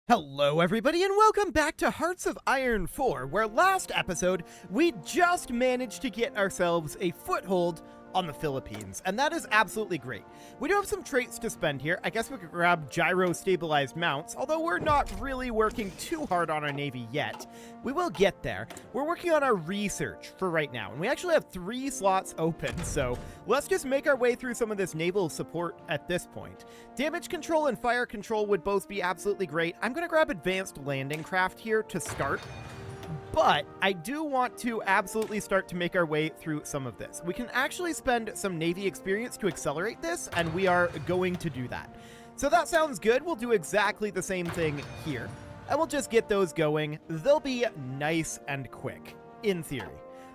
Hello everybody and welcome back to Hearts of Iron 4, where last episode we just managed to get ourselves a foothold on the Philippines, and that is absolutely great. We do have some traits to spend here. I guess we could grab gyro-stabilized mounts, although we're not really working too hard on our navy yet. We will get there. We're working on our research for right now, and we actually have 3 slots open, so let's just make our way through some of this naval support at this point. Damage control and fire control would both be absolutely great. I'm going to grab advanced landing craft here to start. But I do want to absolutely start to make our way through some of this. We can actually spend some Navy experience to accelerate this, and we are going to do that. So that sounds good. We'll do exactly the same thing here, and we'll just get those going. They'll be nice and quick, in theory.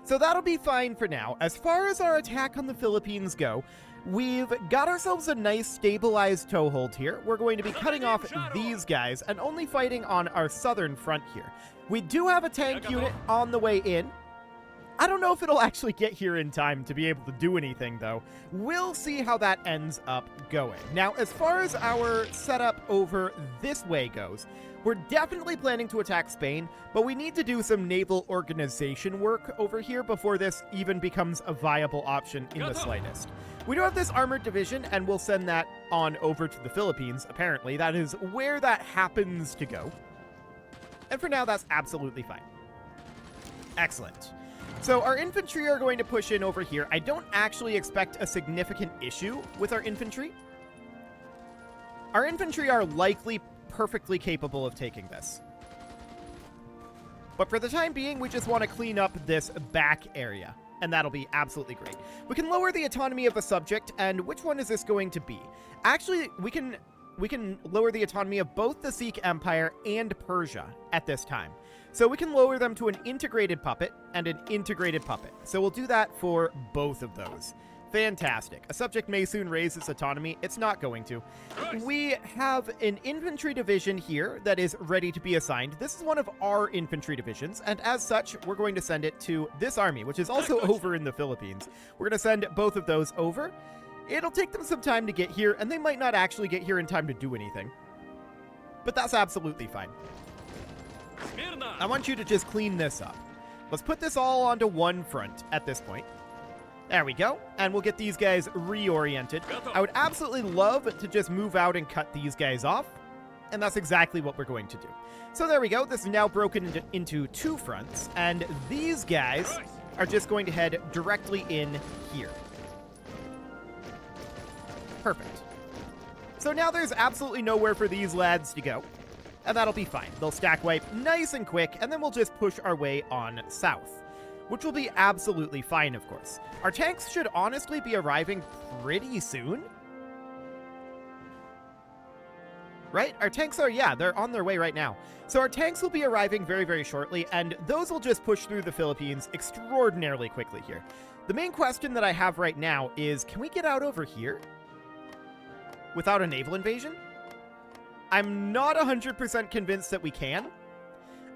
So that'll be fine for now. As far as our attack on the Philippines go, we've got ourselves a nice stabilized toehold here. We're going to be cutting off these guys and only fighting on our southern front here. We do have a tank unit on the way in. I don't know if it'll actually get here in time to be able to do anything, though. We'll see how that ends up going. Now, as far as our setup over this way goes, we're definitely planning to attack Spain, but we need to do some naval organization work over here before this even becomes a viable option in the slightest. We do have this armored division, and we'll send that on over to the Philippines, apparently. That is where that happens to go. And for now, that's absolutely fine. Excellent. So our infantry are going to push in over here. I don't actually expect a significant issue with our infantry. Our infantry are likely perfectly capable of taking this. But for the time being, we just want to clean up this back area, and that'll be absolutely great. We can lower the autonomy of the subject, and which one is this going to be? Actually, we can lower the autonomy of both the Sikh Empire and Persia at this time. So we can lower them to an integrated puppet and an integrated puppet. So we'll do that for both of those. Fantastic. A subject may soon raise its autonomy. It's not going to. We have an infantry division here that is ready to be assigned. This is one of our infantry divisions, and as such, we're going to send it to this army, which is also over in the Philippines. We're going to send both of those over. It'll take them some time to get here, and they might not actually get here in time to do anything. But that's absolutely fine. I want you to just clean this up. Let's put this all onto one front at this point. There we go. And we'll get these guys reoriented. I would absolutely love to just move out and cut these guys off. And that's exactly what we're going to do. So there we go. This is now broken into 2 fronts. And these guys are just going to head directly in here. Perfect. So now there's absolutely nowhere for these lads to go. And that'll be fine. They'll stack wipe nice and quick, and then we'll just push our way on south, which will be absolutely fine, of course. Our tanks should honestly be arriving pretty soon. Right? Our tanks are, yeah, they're on their way right now. So our tanks will be arriving very, very shortly, and those will just push through the Philippines extraordinarily quickly here. The main question that I have right now is, can we get out over here without a naval invasion? I'm not 100% convinced that we can.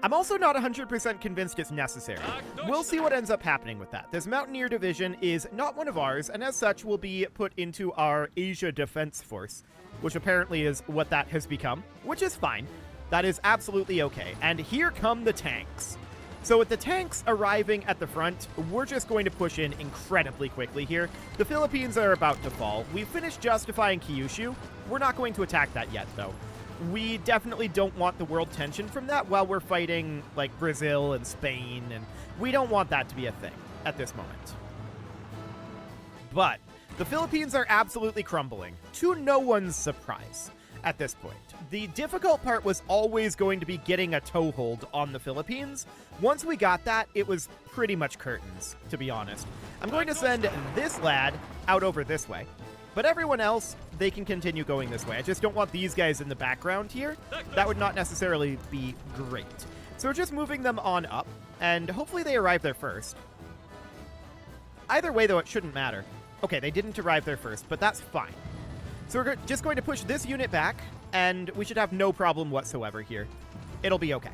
I'm also not 100% convinced it's necessary. We'll see what ends up happening with that. This Mountaineer Division is not one of ours, and as such will be put into our Asia Defense Force, which apparently is what that has become, which is fine. That is absolutely okay. And here come the tanks. So with the tanks arriving at the front, we're just going to push in incredibly quickly here. The Philippines are about to fall. We've finished justifying Kyushu. We're not going to attack that yet, though. We definitely don't want the world tension from that while we're fighting, like, Brazil and Spain, and we don't want that to be a thing at this moment. But the Philippines are absolutely crumbling, to no one's surprise at this point. The difficult part was always going to be getting a toehold on the Philippines. Once we got that, it was pretty much curtains, to be honest. I'm going to send this lad out over this way. But everyone else, they can continue going this way. I just don't want these guys in the background here. That would not necessarily be great. So we're just moving them on up, and hopefully they arrive there first. Either way, though, it shouldn't matter. Okay, they didn't arrive there first, but that's fine. So we're just going to push this unit back, and we should have no problem whatsoever here. It'll be okay.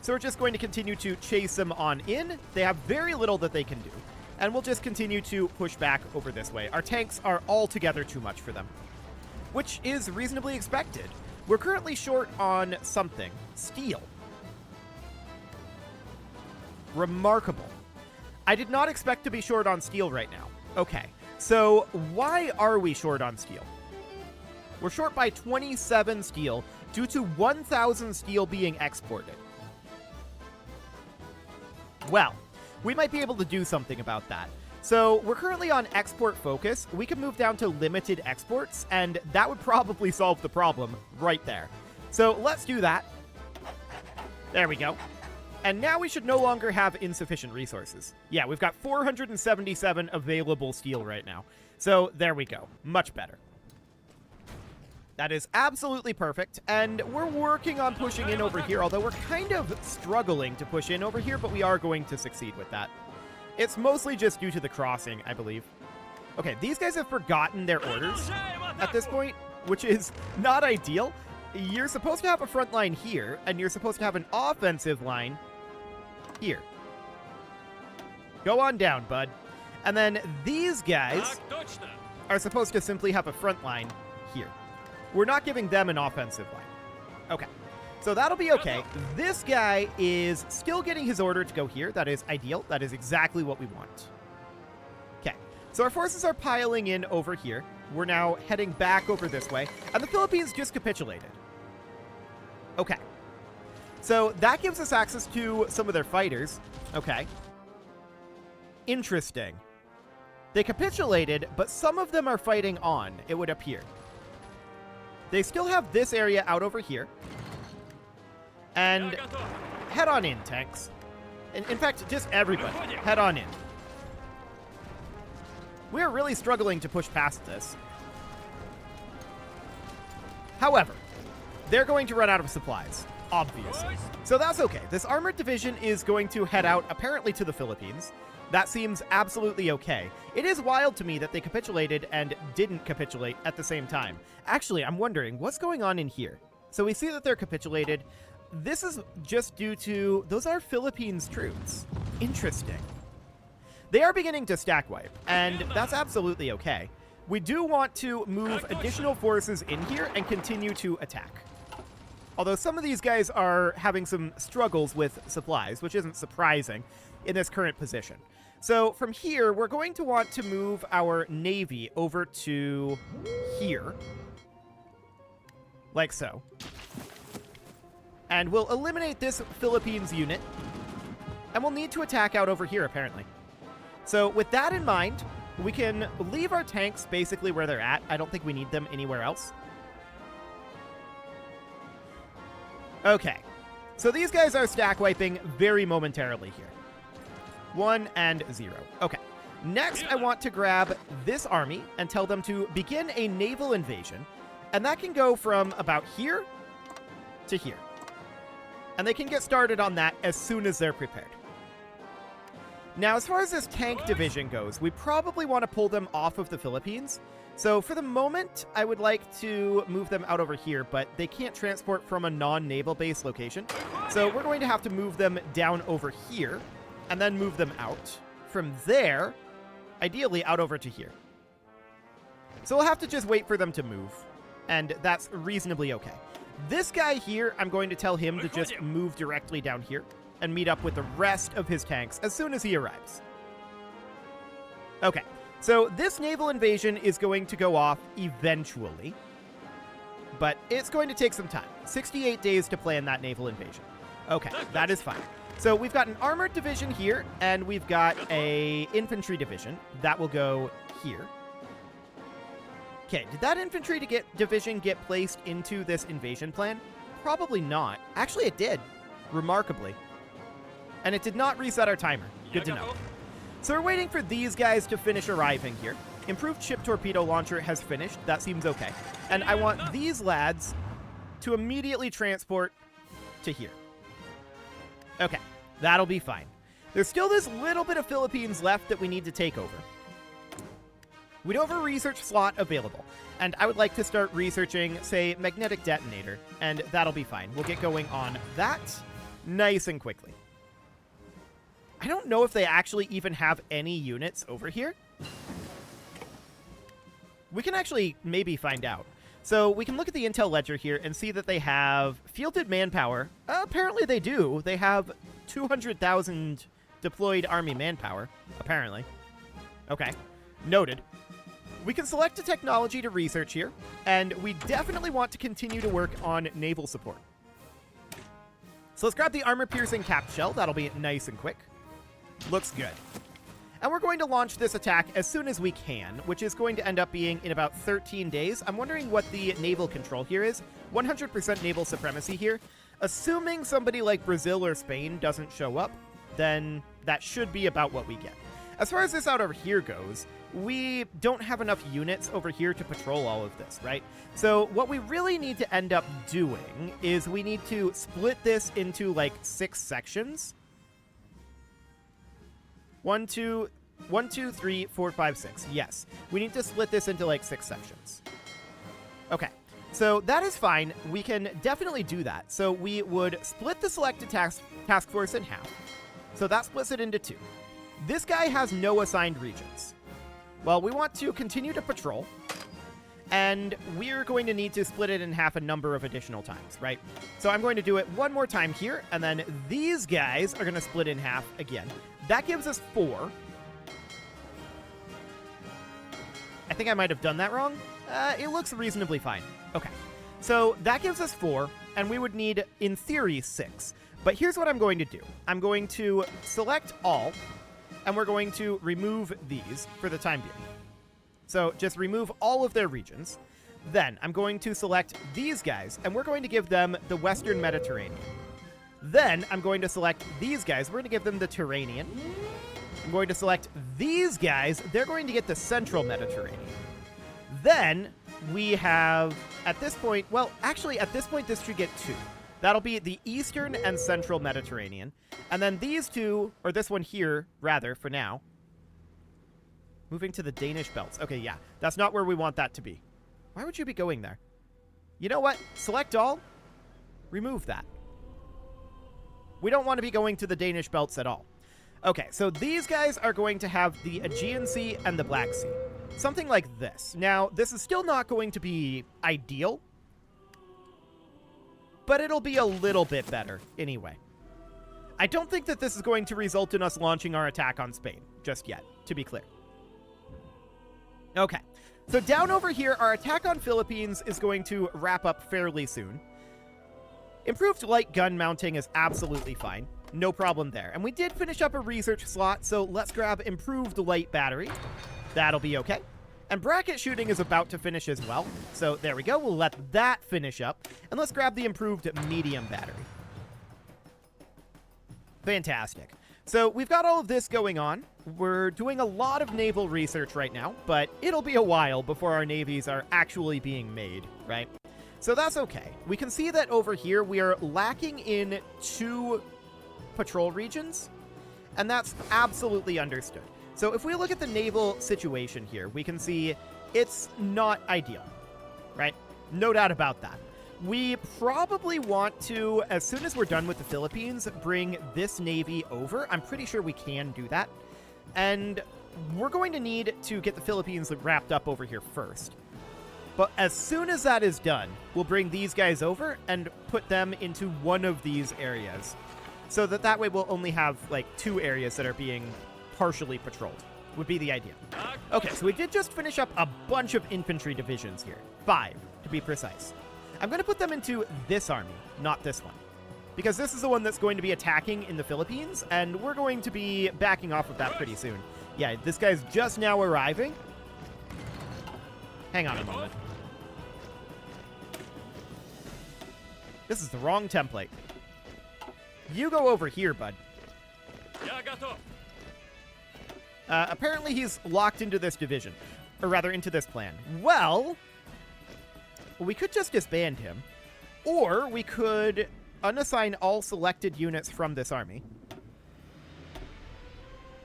So we're just going to continue to chase them on in. They have very little that they can do. And we'll just continue to push back over this way. Our tanks are altogether too much for them, which is reasonably expected. We're currently short on something. Steel. Remarkable. I did not expect to be short on steel right now. Okay, so why are we short on steel? We're short by 27 steel due to 1,000 steel being exported. Well, we might be able to do something about that. So we're currently on export focus. We can move down to limited exports, and that would probably solve the problem right there. So let's do that. There we go. And now we should no longer have insufficient resources. Yeah, we've got 477 available steel right now. So there we go. Much better. That is absolutely perfect, and we're working on pushing in over here, although we're kind of struggling to push in over here, but we are going to succeed with that. It's mostly just due to the crossing, I believe. Okay, these guys have forgotten their orders at this point, which is not ideal. You're supposed to have a front line here, and you're supposed to have an offensive line here. Go on down, bud. And then these guys are supposed to simply have a front line here. We're not giving them an offensive line. Okay, so that'll be okay. This guy is still getting his order to go here. That is ideal. That is exactly what we want. Okay, so our forces are piling in over here. We're now heading back over this way, and the Philippines just capitulated. Okay, so that gives us access to some of their fighters. Okay. Interesting. They capitulated, but some of them are fighting on, it would appear. They still have this area out over here. And head on in, tanks. In fact, just everybody, head on in. We're really struggling to push past this. However, they're going to run out of supplies, obviously. So that's okay. This armored division is going to head out, apparently, to the Philippines. That seems absolutely okay. It is wild to me that they capitulated and didn't capitulate at the same time. Actually, I'm wondering, what's going on in here? So we see that they're capitulated. This is just due to... Those are Philippines troops. Interesting. They are beginning to stack wipe, and that's absolutely okay. We do want to move additional forces in here and continue to attack. Although some of these guys are having some struggles with supplies, which isn't surprising in this current position. So from here, we're going to want to move our navy over to here. Like so. And we'll eliminate this Philippines unit. And we'll need to attack out over here, apparently. So with that in mind, we can leave our tanks basically where they're at. I don't think we need them anywhere else. Okay. So these guys are stack wiping very momentarily here. 1 and 0. Okay. Next, I want to grab this army and tell them to begin a naval invasion. And that can go from about here to here. And they can get started on that as soon as they're prepared. Now, as far as this tank division goes, we probably want to pull them off of the Philippines. So for the moment, I would like to move them out over here, but they can't transport from a non-naval base location. So we're going to have to move them down over here and then move them out. From there, ideally out over to here. So we'll have to just wait for them to move, and that's reasonably okay. This guy here, I'm going to tell him to just move directly down here and meet up with the rest of his tanks as soon as he arrives. Okay, so this naval invasion is going to go off eventually, but it's going to take some time. 68 days to plan that naval invasion. Okay, that is fine. So we've got an armored division here, and we've got a infantry division. That will go here. Okay, did that infantry division get placed into this invasion plan? Probably not. Actually, it did, remarkably. And it did not reset our timer. Good to know. So we're waiting for these guys to finish arriving here. Improved ship torpedo launcher has finished. That seems okay. And I want these lads to immediately transport to here. Okay, that'll be fine. There's still this little bit of Philippines left that we need to take over. We do have a research slot available, and I would like to start researching, say, magnetic detonator, and that'll be fine. We'll get going on that nice and quickly. I don't know if they actually even have any units over here. We can actually maybe find out. So we can look at the intel ledger here and see that they have fielded manpower. Apparently they do. They have 200,000 deployed army manpower, apparently. Okay, noted. We can select a technology to research here, and we definitely want to continue to work on naval support. So let's grab the armor-piercing capped shell. That'll be nice and quick. Looks good. And we're going to launch this attack as soon as we can, which is going to end up being in about 13 days. I'm wondering what the naval control here is. 100% naval supremacy here. Assuming somebody like Brazil or Spain doesn't show up, then that should be about what we get. As far as this out over here goes, we don't have enough units over here to patrol all of this, right? So what we really need to end up doing is we need to split this into like 6 sections. 1, 2, 3, 4, 5, 6. Yes. We need to split this into like 6 sections. Okay. So that is fine. We can definitely do that. So we would split the selected task force in half. So that splits it into 2. This guy has no assigned regions. Well, we want to continue to patrol, and we're going to need to split it in half a number of additional times, right? So I'm going to do it one more time here, and then these guys are going to split in half again. That gives us 4. I think I might have done that wrong. It looks reasonably fine. Okay, so that gives us 4, and we would need, in theory, 6. But here's what I'm going to do. I'm going to select all, and we're going to remove these for the time being. So just remove all of their regions. Then I'm going to select these guys, and we're going to give them the Western Mediterranean. Then I'm going to select these guys. We're going to give them the Turanian. I'm going to select these guys. They're going to get the Central Mediterranean. Then we have, at this point, well, actually, at this point, this should get 2. That'll be the Eastern and Central Mediterranean. And then these two, or this one here, rather, for now. Moving to the Danish belts. Okay, yeah. That's not where we want that to be. Why would you be going there? You know what? Select all. Remove that. We don't want to be going to the Danish belts at all. Okay, so these guys are going to have the Aegean Sea and the Black Sea. Something like this. Now, this is still not going to be ideal, but it'll be a little bit better anyway. I don't think that this is going to result in us launching our attack on Spain just yet, to be clear. Okay, so down over here, our attack on Philippines is going to wrap up fairly soon. Improved light gun mounting is absolutely fine. No problem there. And we did finish up a research slot, so let's grab improved light battery. That'll be okay. And bracket shooting is about to finish as well. So there we go. We'll let that finish up. And let's grab the improved medium battery. Fantastic. So we've got all of this going on. We're doing a lot of naval research right now, but it'll be a while before our navies are actually being made, right? So that's okay. We can see that over here we are lacking in 2 patrol regions, and that's absolutely understood. So if we look at the naval situation here, we can see it's not ideal, right? No doubt about that. We probably want to, as soon as we're done with the Philippines, bring this navy over. I'm pretty sure we can do that. And we're going to need to get the Philippines wrapped up over here first. But as soon as that is done, we'll bring these guys over and put them into one of these areas. So that way we'll only have like 2 areas that are being partially patrolled, would be the idea. Okay, so we did just finish up a bunch of infantry divisions here. 5, to be precise. I'm going to put them into this army, not this one. Because this is the one that's going to be attacking in the Philippines, and we're going to be backing off of that pretty soon. Yeah, this guy's just now arriving. Hang on a moment. This is the wrong template. You go over here, bud. Apparently he's locked into this division. Or rather, into this plan. Well, we could just disband him. Or we could unassign all selected units from this army.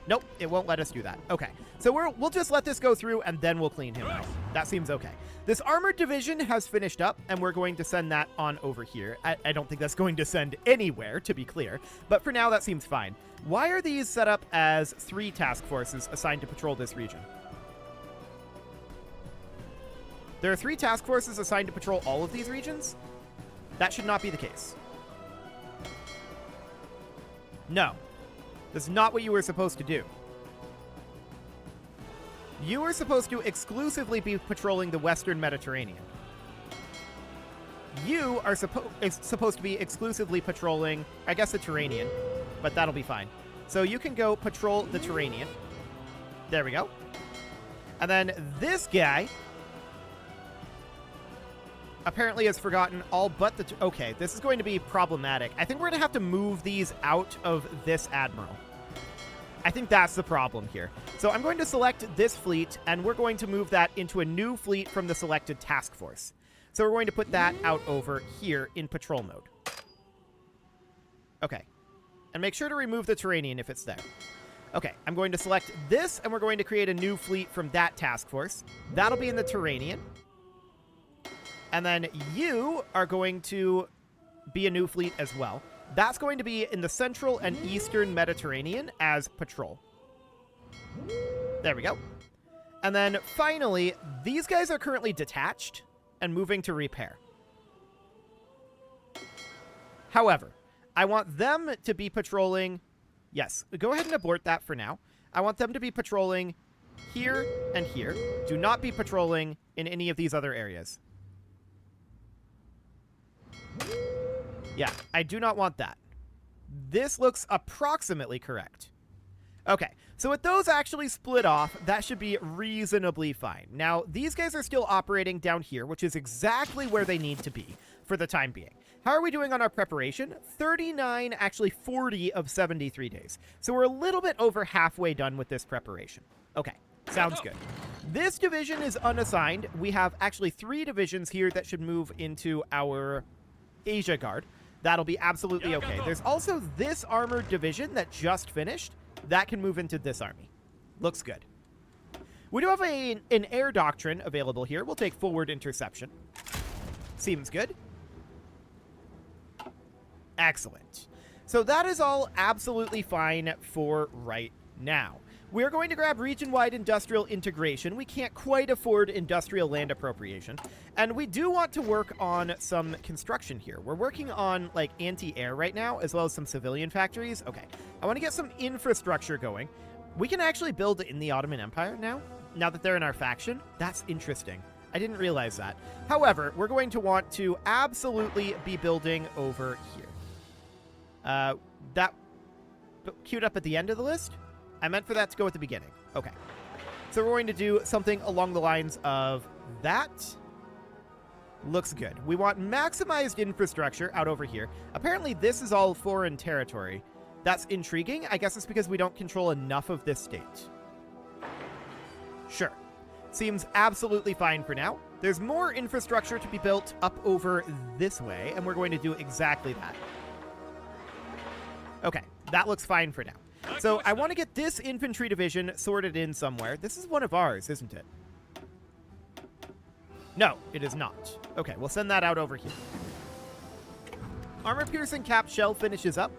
Nope, it won't let us do that. Okay, so we'll just let this go through, and then we'll clean him out. That seems okay. This armored division has finished up, and we're going to send that on over here. I don't think that's going to send anywhere, to be clear, but for now, that seems fine. Why are these set up as 3 task forces assigned to patrol this region? There are 3 task forces assigned to patrol all of these regions. That should not be the case. No. That's not what you were supposed to do. You were supposed to exclusively be patrolling the Western Mediterranean. You are supposed to be exclusively patrolling, I guess, the Turanian, but that'll be fine. So you can go patrol the Turanian. There we go. And then this guy apparently has forgotten all but the... Okay, this is going to be problematic. I think we're going to have to move these out of this admiral. I think that's the problem here. So I'm going to select this fleet, and we're going to move that into a new fleet from the selected task force. So we're going to put that out over here in patrol mode. Okay. And make sure to remove the Turanian if it's there. Okay, I'm going to select this, and we're going to create a new fleet from that task force. That'll be in the Turanian. And then you are going to be a new fleet as well. That's going to be in the Central and Eastern Mediterranean as patrol. There we go. And then finally, these guys are currently detached and moving to repair. However, I want them to be patrolling... Yes, go ahead and abort that for now. I want them to be patrolling here and here. Do not be patrolling in any of these other areas. Yeah, I do not want that. This looks approximately correct. Okay, so with those actually split off, that should be reasonably fine. Now, these guys are still operating down here, which is exactly where they need to be for the time being. How are we doing on our preparation? 39, actually 40 of 73 days. So we're a little bit over halfway done with this preparation. Okay, sounds good. This division is unassigned. We have actually 3 divisions here that should move into our Asia Guard. That'll be absolutely okay. There's also this armored division that just finished. That can move into this army. Looks good. We do have an air doctrine available here. We'll take forward interception. Seems good. Excellent. So that is all absolutely fine for right now. We're going to grab region-wide industrial integration. We can't quite afford industrial land appropriation. And we do want to work on some construction here. We're working on, like, anti-air right now, as well as some civilian factories. Okay, I want to get some infrastructure going. We can actually build in the Ottoman Empire now that they're in our faction. That's interesting. I didn't realize that. However, we're going to want to absolutely be building over here. That queued up at the end of the list? I meant for that to go at the beginning. Okay. So we're going to do something along the lines of that. Looks good. We want maximized infrastructure out over here. Apparently this is all foreign territory. That's intriguing. I guess it's because we don't control enough of this state. Sure. Seems absolutely fine for now. There's more infrastructure to be built up over this way, and we're going to do exactly that. Okay, that looks fine for now. So I want to get this infantry division sorted in somewhere. This is one of ours, isn't it? No, it is not. Okay, we'll send that out over here. Armor-piercing cap shell finishes up.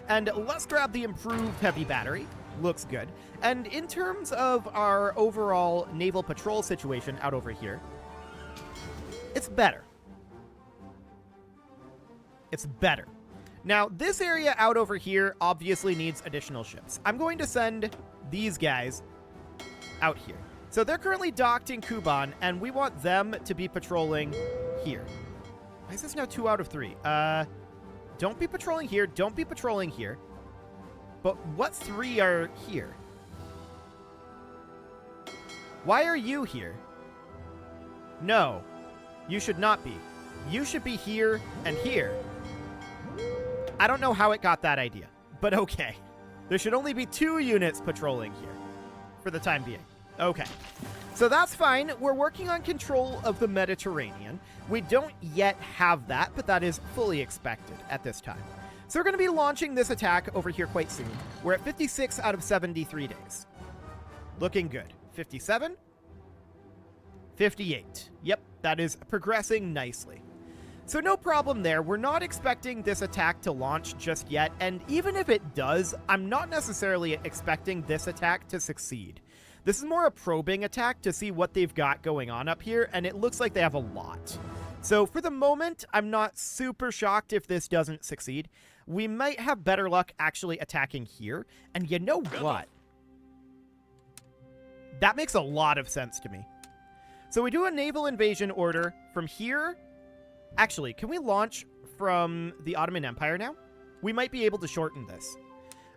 And let's grab the improved heavy battery. Looks good. And in terms of our overall naval patrol situation out over here, it's better. It's better. Now, this area out over here obviously needs additional ships. I'm going to send these guys out here. So they're currently docked in Kuban, and we want them to be patrolling here. Why is this now 2 out of 3? Don't be patrolling here. Don't be patrolling here. But what 3 are here? Why are you here? No, you should not be. You should be here and here. I don't know how it got that idea, but okay. There should only be 2 units patrolling here for the time being. Okay. So that's fine. We're working on control of the Mediterranean. We don't yet have that, but that is fully expected at this time. So we're going to be launching this attack over here quite soon. We're at 56 out of 73 days. Looking good. 57. 58. Yep, that is progressing nicely. So no problem there. We're not expecting this attack to launch just yet, and even if it does, I'm not necessarily expecting this attack to succeed. This is more a probing attack to see what they've got going on up here, and it looks like they have a lot. So for the moment, I'm not super shocked if this doesn't succeed. We might have better luck actually attacking here, and you know what? That makes a lot of sense to me. So we do a naval invasion order from here. Actually, can we launch from the Ottoman Empire now? We might be able to shorten this.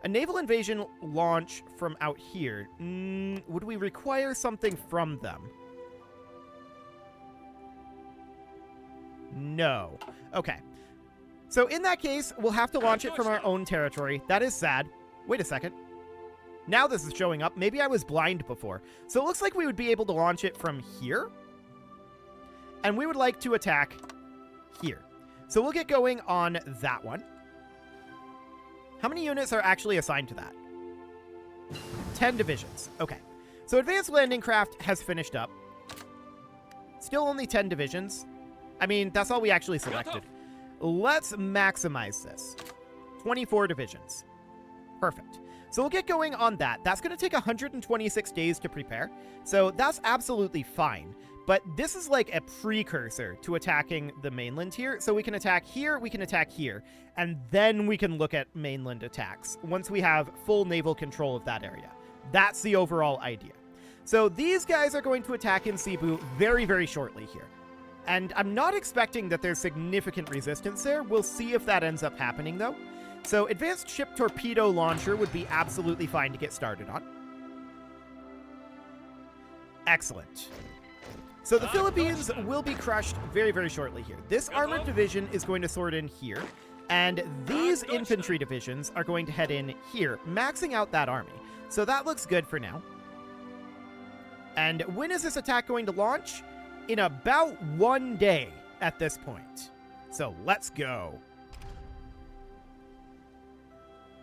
A naval invasion launch from out here. Would we require something from them? No. Okay. So in that case, we'll have to launch it from our own territory. That is sad. Wait a second. Now this is showing up. Maybe I was blind before. So it looks like we would be able to launch it from here. And we would like to attack here. So we'll get going on that one. How many units are actually assigned to that? 10 divisions. Okay. So advanced landing craft has finished up. Still only 10 divisions. I mean, that's all we actually selected. Let's maximize this. 24 divisions. Perfect. So we'll get going on that. That's going to take 126 days to prepare. So that's absolutely fine. But this is like a precursor to attacking the mainland here. So we can attack here, we can attack here, and then we can look at mainland attacks once we have full naval control of that area. That's the overall idea. So these guys are going to attack in Cebu very, very shortly here. And I'm not expecting that there's significant resistance there. We'll see if that ends up happening, though. So advanced ship torpedo launcher would be absolutely fine to get started on. Excellent. So the Philippines will be crushed very, very shortly here. This armored division is going to sort in here, and these infantry divisions are going to head in here, maxing out that army. So that looks good for now. And when is this attack going to launch? In about 1 day at this point. So let's go.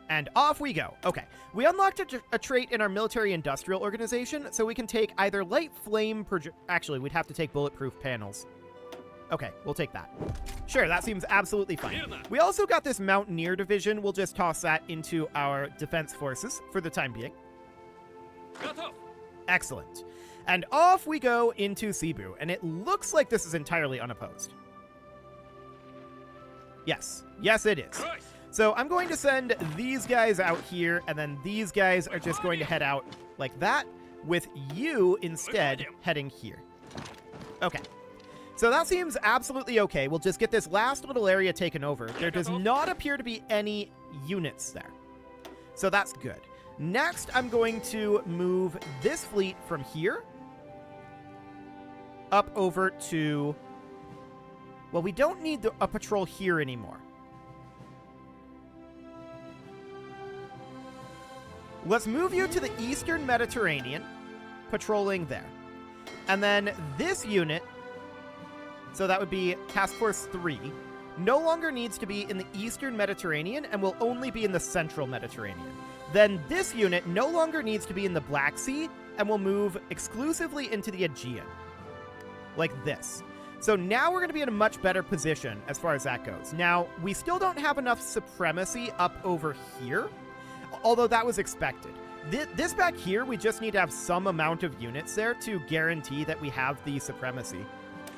And off we go. Okay, we unlocked a trait in our military-industrial organization, so we can take either light flame... Actually, we'd have to take bulletproof panels. Okay, we'll take that. Sure, that seems absolutely fine. We also got this Mountaineer Division. We'll just toss that into our defense forces for the time being. Excellent. And off we go into Cebu, and it looks like this is entirely unopposed. Yes. Yes, it is. So I'm going to send these guys out here, and then these guys are just going to head out like that, with you instead heading here. Okay. So that seems absolutely okay. We'll just get this last little area taken over. There does not appear to be any units there. So that's good. Next, I'm going to move this fleet from here up over to... Well, we don't need a patrol here anymore. Let's move you to the Eastern Mediterranean, patrolling there. And then this unit, so that would be Task Force 3, no longer needs to be in the Eastern Mediterranean and will only be in the Central Mediterranean. Then this unit no longer needs to be in the Black Sea and will move exclusively into the Aegean. Like this. So now we're going to be in a much better position as far as that goes. Now, we still don't have enough supremacy up over here, although that was expected. This back here, we just need to have some amount of units there to guarantee that we have the supremacy.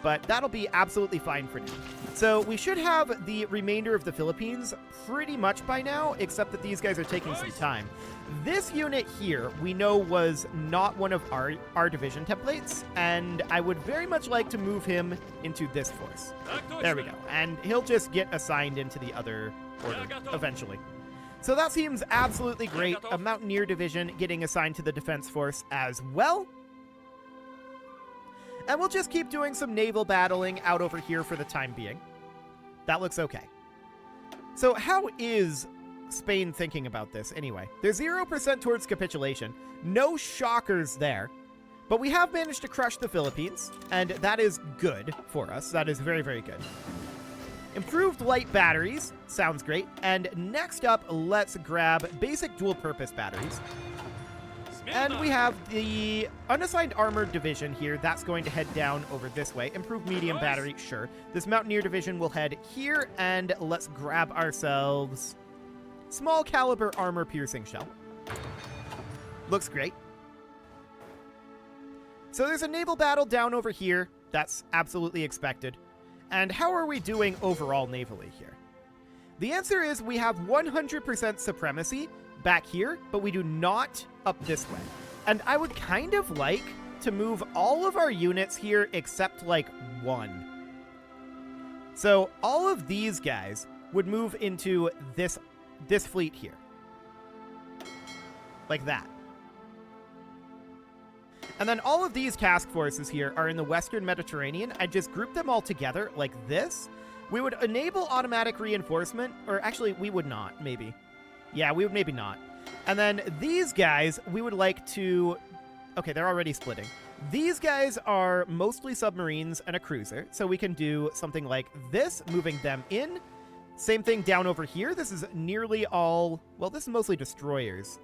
But that'll be absolutely fine for now. So we should have the remainder of the Philippines pretty much by now, except that these guys are taking some time. This unit here, we know was not one of our division templates, and I would very much like to move him into this force. There we go. And he'll just get assigned into the other order eventually. So that seems absolutely great. A Mountaineer division getting assigned to the defense force as well. And we'll just keep doing some naval battling out over here for the time being. That looks okay. So how is Spain thinking about this anyway? They're 0% towards capitulation. No shockers there. But we have managed to crush the Philippines, and that is good for us. That is very, very good. Improved light batteries. Sounds great. And next up, let's grab basic dual-purpose batteries. And we have the unassigned armored division here. That's going to head down over this way. Improved medium battery, sure. This Mountaineer division will head here, and let's grab ourselves small caliber armor piercing shell. Looks great. So there's a naval battle down over here. That's absolutely expected. And how are we doing overall navally here? The answer is we have 100% supremacy back here, but we do not up this way. And I would kind of like to move all of our units here except like one. So all of these guys would move into this fleet here. Like that. And then all of these task forces here are in the Western Mediterranean. I'd just group them all together like this. We would enable automatic reinforcement, or actually we would not, maybe. Yeah, we would maybe not. And then these guys, we would like to... Okay, they're already splitting. These guys are mostly submarines and a cruiser, so we can do something like this, moving them in. Same thing down over here. This is nearly all... Well, this is mostly destroyers.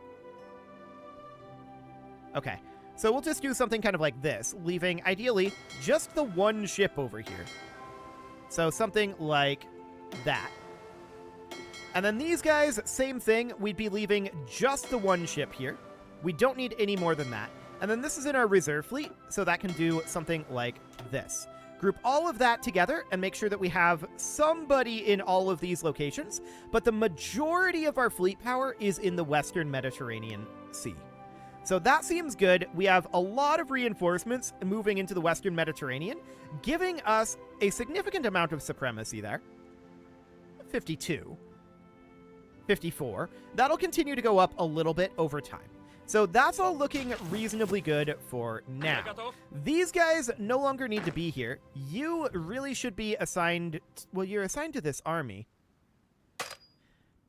Okay. So we'll just do something kind of like this, leaving, ideally, just the one ship over here. So something like that. And then these guys, same thing. We'd be leaving just the one ship here. We don't need any more than that. And then this is in our reserve fleet, so that can do something like this. Group all of that together and make sure that we have somebody in all of these locations, but the majority of our fleet power is in the Western Mediterranean Sea. So that seems good. We have a lot of reinforcements moving into the Western Mediterranean, giving us a significant amount of supremacy there. 52. 54. That'll continue to go up a little bit over time. So that's all looking reasonably good for now. These guys no longer need to be here. You really should be assigned... Well, you're assigned to this army.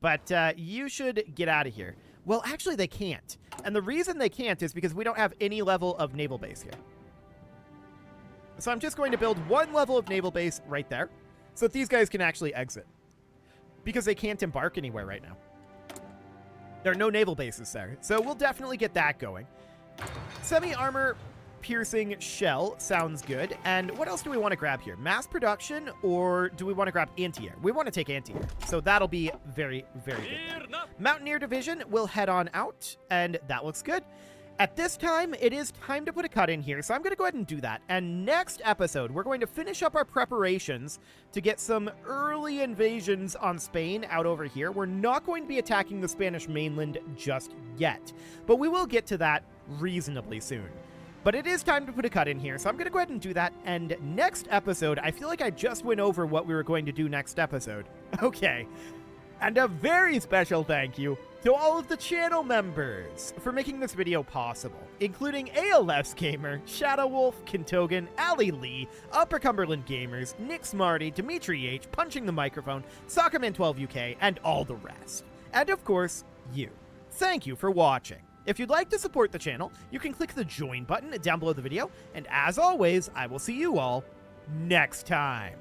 But you should get out of here. Well, actually, they can't. And the reason they can't is because we don't have any level of naval base here. So I'm just going to build one level of naval base right there so that these guys can actually exit. Because they can't embark anywhere right now. There are no naval bases there. So we'll definitely get that going. Semi-armor piercing shell sounds good. And what else do we want to grab here? Mass production, or do we want to grab anti-air? We want to take anti-air. So that'll be very, very good. Mountaineer division will head on out, and that looks good. At this time, it is time to put a cut in here, so I'm going to go ahead and do that. And next episode, we're going to finish up our preparations to get some early invasions on Spain out over here. We're not going to be attacking the Spanish mainland just yet, but we will get to that reasonably soon. But it is time to put a cut in here, so I'm going to go ahead and do that. And next episode, I feel like I just went over what we were going to do next episode. Okay. And a very special thank you to all of the channel members for making this video possible, including ALS Gamer, Shadow Wolf, Kintogan, Ali Lee, Upper Cumberland Gamers, Nick Smarty, Dimitri H, Punching the Microphone, Soccerman12UK, and all the rest. And of course, you. Thank you for watching. If you'd like to support the channel, you can click the join button down below the video, and as always, I will see you all next time.